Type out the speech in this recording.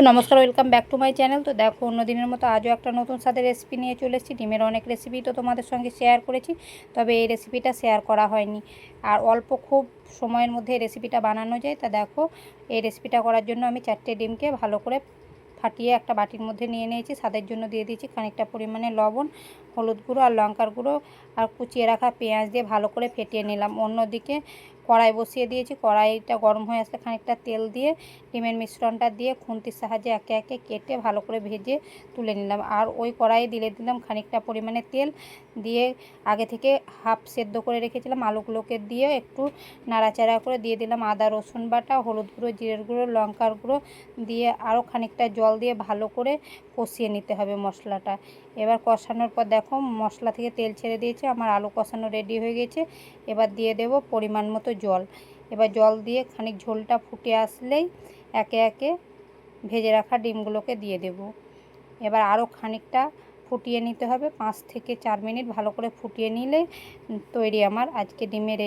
নমস্কার, welcome back to my channel. তো দেখো, অন্য দিনের মতো আজও একটা নতুন স্বাদের রেসিপি নিয়ে চলে এসেছি। ডিমের অনেক রেসিপি তো তোমাদের সঙ্গে শেয়ার করেছি, তবে এই রেসিপিটা শেয়ার করা হয়নি। আর অল্প খুব সময়ের মধ্যে এই রেসিপিটা বানানো যায়। তা দেখো, এই রেসিপিটা করার জন্য আমি 4টে ডিমকে ভালো করে ফাটিয়ে একটা বাটির মধ্যে নিয়ে নিয়েছি। স্বাদের জন্য দিয়ে দিয়েছি খানিকটা পরিমাণে লবণ, হলুদ গুঁড়ো আর লঙ্কার গুঁড়ো আর কুচিয়ে রাখা পেঁয়াজ দিয়ে ভালো করে ফেটিয়ে নিলাম। অন্যদিকে কড়াই বসিয়ে দিয়েছি। কড়াইটা গরম হয়ে আসলে খানিকটা তেল দিয়ে ডিমের মিশ্রণটা দিয়ে খুন্তির সাহায্যে একে একে কেটে ভালো করে ভেজে তুলে নিলাম। আর ওই কড়াইয়ে দিলাম খানিকটা পরিমাণে তেল দিয়ে আগে থেকে হাফ সেদ্ধ করে রেখেছিলাম আলুগুলোকে দিয়ে একটু নাড়াচাড়া করে দিয়ে দিলাম আদা রসুন বাটা, হলুদ গুঁড়ো, জিরের গুঁড়ো, লঙ্কার গুঁড়ো দিয়ে আরও খানিকটা জল দিয়ে ভালো করে কষিয়ে নিতে হবে মশলাটা। এবার কষানোর পর দেখো মশলা থেকে তেল ছেড়ে দিয়েছে, আমার আলু কষানো রেডি হয়ে গেছে। এবার দিয়ে দেব পরিমাণ মতো জল। এবার জল দিয়ে খানিক ঝোলটা ফুটে আসলেই একে একে ভেজে রাখা ডিমগুলোকে দিয়ে দেব। এবার আরও খানিকটা ফুটিয়ে নিতে হবে, 5 থেকে 4 মিনিট ভালো করে ফুটিয়ে নিলে তৈরি আমার আজকে ডিমের